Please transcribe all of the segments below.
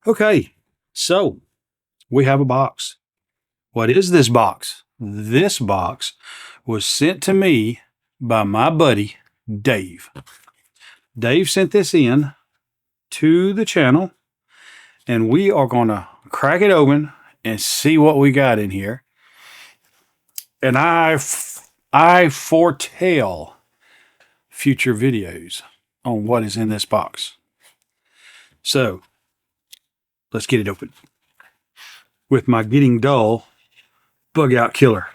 Okay, so we have a box. What is this box? This box was sent to me by my buddy, Dave. Dave sent this in to the channel, and we are going to crack it open and see what we got in here. And I foretell future videos on what is in this box. So let's get it open with my Getting Dull bug out killer.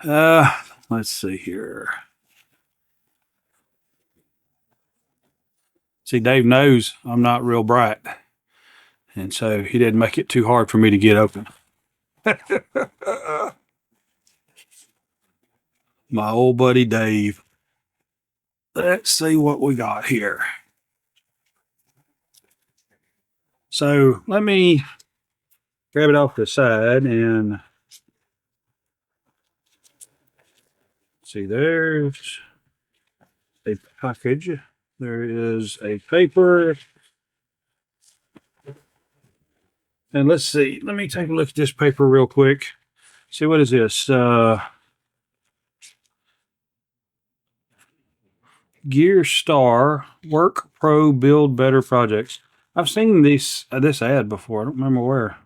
Let's see here. See, Dave knows I'm not real bright, and so he didn't make it too hard for me to get open. My old buddy Dave. Let's see what we got here. So let me grab it off the side and see, there's a package. There is a paper. And let's see, let me take a look at this paper real quick. See, what is this? Gear Star, Work Pro, Build Better Projects. I've seen this ad before. I don't remember where.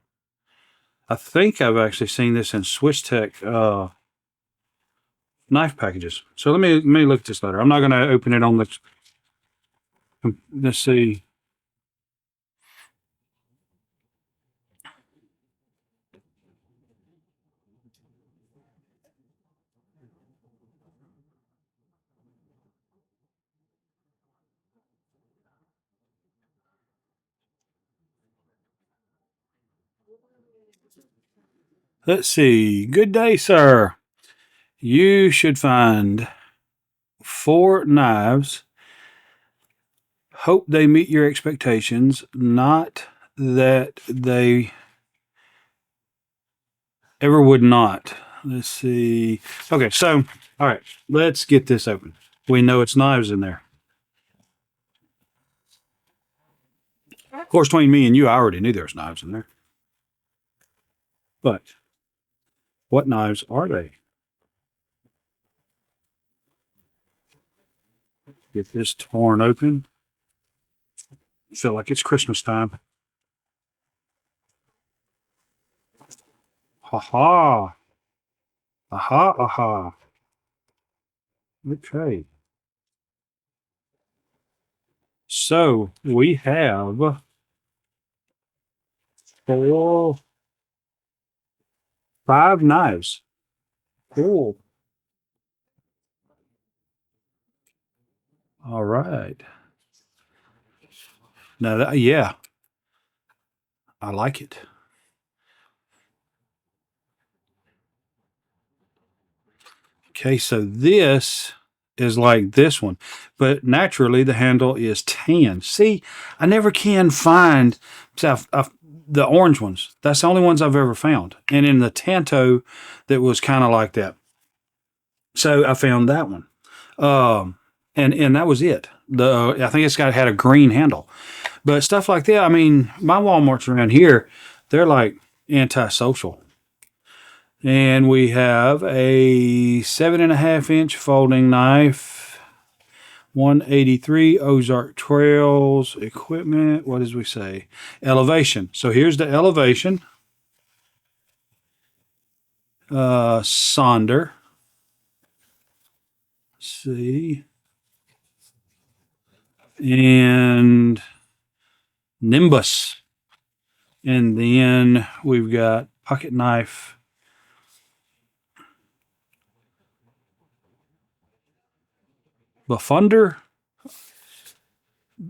I think I've actually seen this in Swiss Tech knife packages. So let me look at this letter. I'm not going to open it on the. Let's see. Let's see. Good day, sir. You should find 4 knives. Hope they meet your expectations. Not that they ever would not. Let's see. Okay, so, all right, let's get this open. We know it's knives in there. Of course, between me and you, I already knew there was knives in there. But what knives are they? Get this torn open. Feel like it's Christmas time. Ha ha. Aha, aha. Okay. So we have 5 knives. Cool. All right. Now, yeah, I like it. Okay, so this is like this one, but naturally the handle is tan. See, I never can find the orange ones. That's the only ones I've ever found. And in the Tanto, that was kind of like that. So I found that one. And that was it. I think it's had a green handle. But stuff like that, I mean, my Walmarts around here, they're like antisocial. And we have a 7.5-inch folding knife, 183 Ozark Trails equipment. What does we say? Elevation. So here's the elevation. Sonder. Let's see. And Nimbus. And then we've got pocket knife. Bfunder.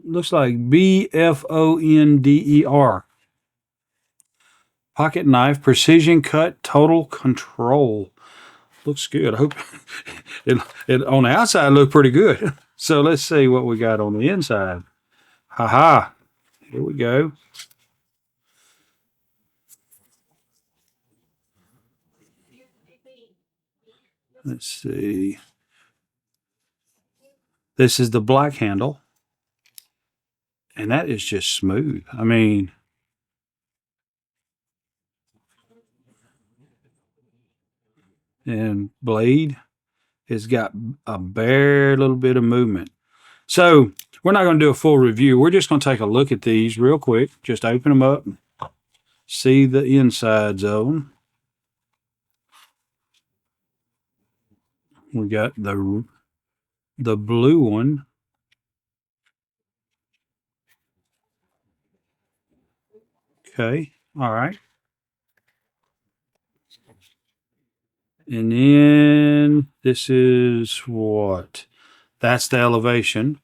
Looks like Bfonder. Pocket knife, precision cut, total control. Looks good. I hope it on the outside looked pretty good. So let's see what we got on the inside. Haha. Here we go. Let's see. This is the black handle. And that is just smooth. I mean, and blade has got a bare little bit of movement. So we're not going to do a full review. We're just going to take a look at these real quick. Just open them up, see the insides of them. We got the blue one. Okay, all right. And then this is what? That's the elevation.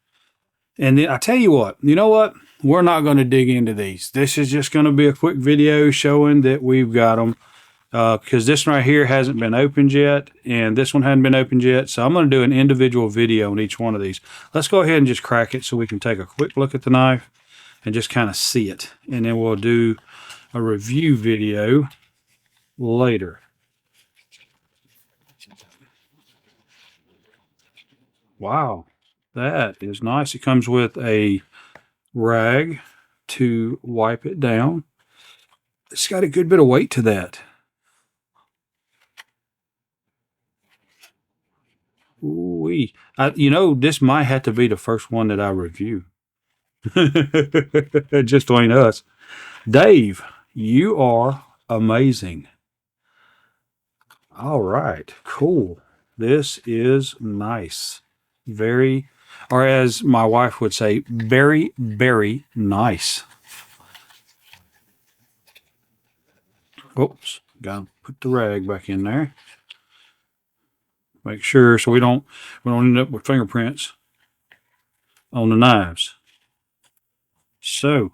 And then I tell you what, you know what? We're not going to dig into these. This is just going to be a quick video showing that we've got them. Because this one right here hasn't been opened yet, and this one hadn't been opened yet. So I'm going to do an individual video on each one of these. Let's go ahead and just crack it so we can take a quick look at the knife and just kind of see it. And then we'll do a review video later. Wow, that is nice. It comes with a rag to wipe it down. It's got a good bit of weight to that. Ooh-wee. You know, this might have to be the first one that I review. Just ain't us. Dave, you are amazing. All right, cool. This is nice. Very, or as my wife would say, very, very nice. Oops, gotta put the rag back in there. Make sure so we don't end up with fingerprints on the knives. So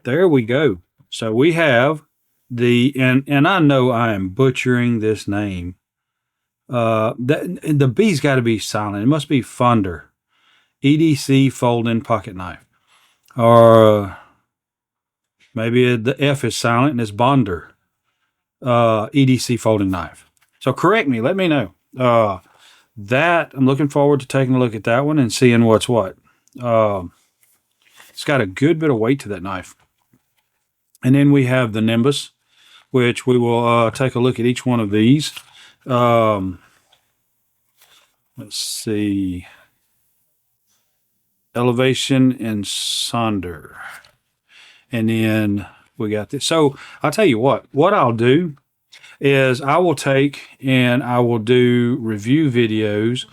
there we go. So we have the and I know I am butchering this name. The B's got to be silent. It must be Fonder, EDC folding pocket knife, or maybe the F is silent and it's Bonder, EDC folding knife. So correct me. Let me know. That I'm looking forward to taking a look at that one and seeing what's what. It's got a good bit of weight to that knife. And then we have the Nimbus, which we will take a look at each one of these. Let's see. Elevation and Sonder. And then we got this. So I'll tell you what I'll do is I will take and I will do review videos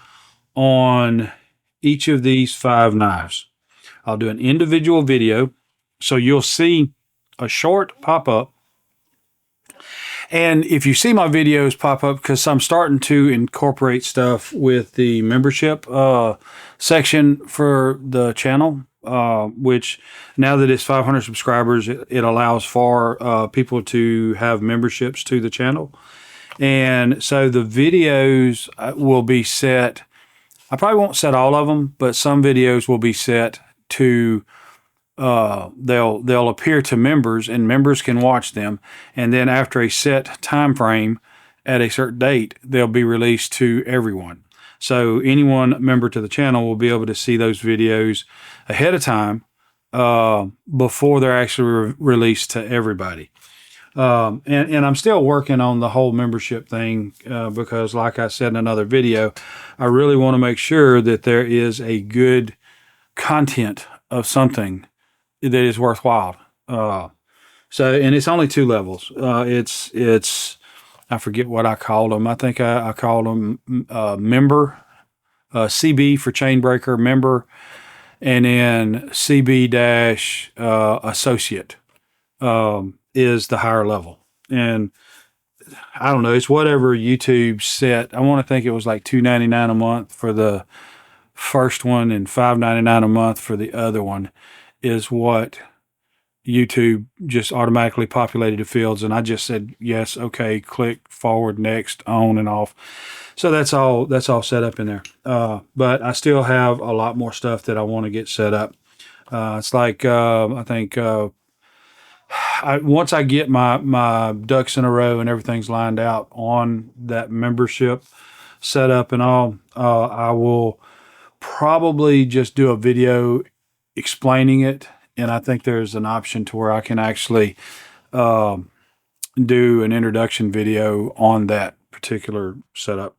on each of these 5 knives. I'll do an individual video. So you'll see a short pop-up. And if you see my videos pop up, because I'm starting to incorporate stuff with the membership section for the channel, which now that it's 500 subscribers, it allows for people to have memberships to the channel. And so the videos will be set. I probably won't set all of them, but some videos will be set to they'll appear to members, and members can watch them, and then after a set time frame at a certain date, they'll be released to everyone. So anyone member to the channel will be able to see those videos ahead of time before they're actually released to everybody. And I'm still working on the whole membership thing because, like I said in another video, I really want to make sure that there is a good content of something that is worthwhile. So, and it's only 2 levels. It's I forget what I called them. I think I called them member, CB for chain breaker, member, and then CB dash associate is the higher level. And I don't know, it's whatever YouTube set. I want to think it was like $2.99 a month for the first one and $5.99 a month for the other one is what YouTube just automatically populated the fields. And I just said, yes, okay, click forward, next, on and off. So that's all set up in there. But I still have a lot more stuff that I want to get set up. It's like, I think, once I get my ducks in a row and everything's lined out on that membership setup and all, I will probably just do a video explaining it. And I think there's an option to where I can actually do an introduction video on that particular setup.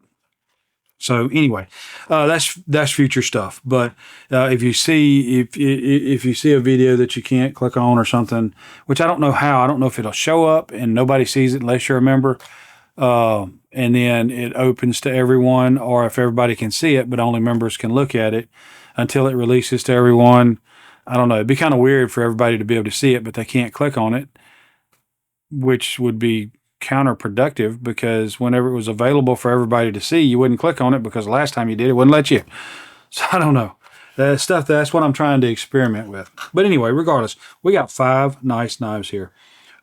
So anyway, that's future stuff. But if you see a video that you can't click on or something, which I don't know how, I don't know if it'll show up and nobody sees it unless you're a member, and then it opens to everyone, or if everybody can see it but only members can look at it until it releases to everyone. I don't know. It'd be kind of weird for everybody to be able to see it, but they can't click on it, which would be counterproductive, because whenever it was available for everybody to see, you wouldn't click on it because the last time you did, it wouldn't let you. So I don't know. That's what I'm trying to experiment with. But anyway, regardless, we got 5 nice knives here.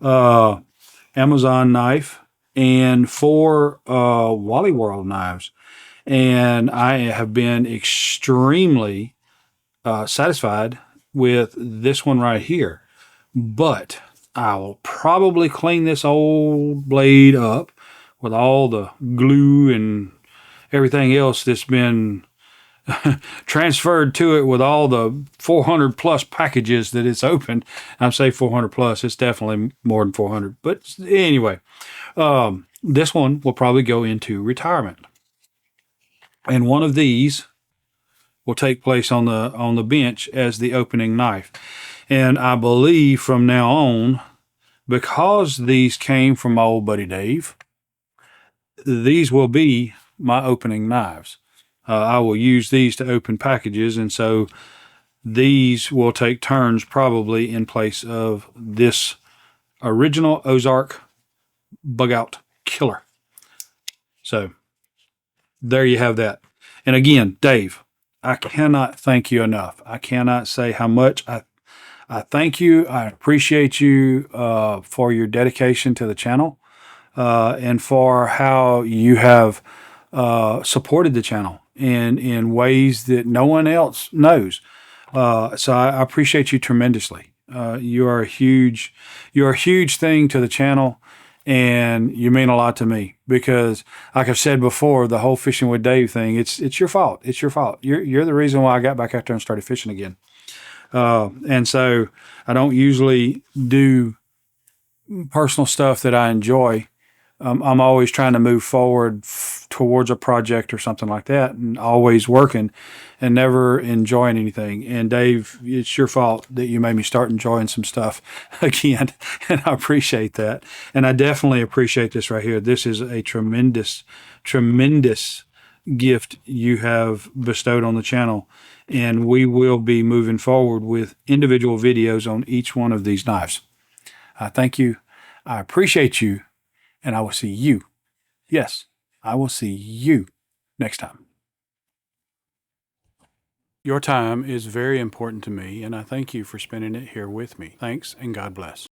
Amazon knife and 4 Wally World knives. And I have been extremely satisfied with this one right here. But I will probably clean this old blade up with all the glue and everything else that's been transferred to it, with all the 400 plus packages that it's opened. I say 400 plus, it's definitely more than 400. But anyway, this one will probably go into retirement. And one of these will take place on the bench as the opening knife. And I believe from now on, because these came from my old buddy Dave, these will be my opening knives. I will use these to open packages, and so these will take turns probably in place of this original Ozark Bug Out Killer. So there you have that. And again, Dave, I cannot thank you enough. I cannot say how much I thank you. I appreciate you for your dedication to the channel, and for how you have supported the channel in ways that no one else knows. So I appreciate you tremendously. You are a huge thing to the channel, and you mean a lot to me, because like I've said before, the whole Fishing with Dave thing, it's your fault. It's your fault. You're the reason why I got back out there and started fishing again. And so I don't usually do personal stuff that I enjoy. I'm always trying to move forward towards a project or something like that, and always working and never enjoying anything. And Dave, it's your fault that you made me start enjoying some stuff again. And I appreciate that. And I definitely appreciate this right here. This is a tremendous, tremendous gift you have bestowed on the channel. And we will be moving forward with individual videos on each one of these knives. I thank you. I appreciate you. And I will see you. Yes, I will see you next time. Your time is very important to me, and I thank you for spending it here with me. Thanks, and God bless.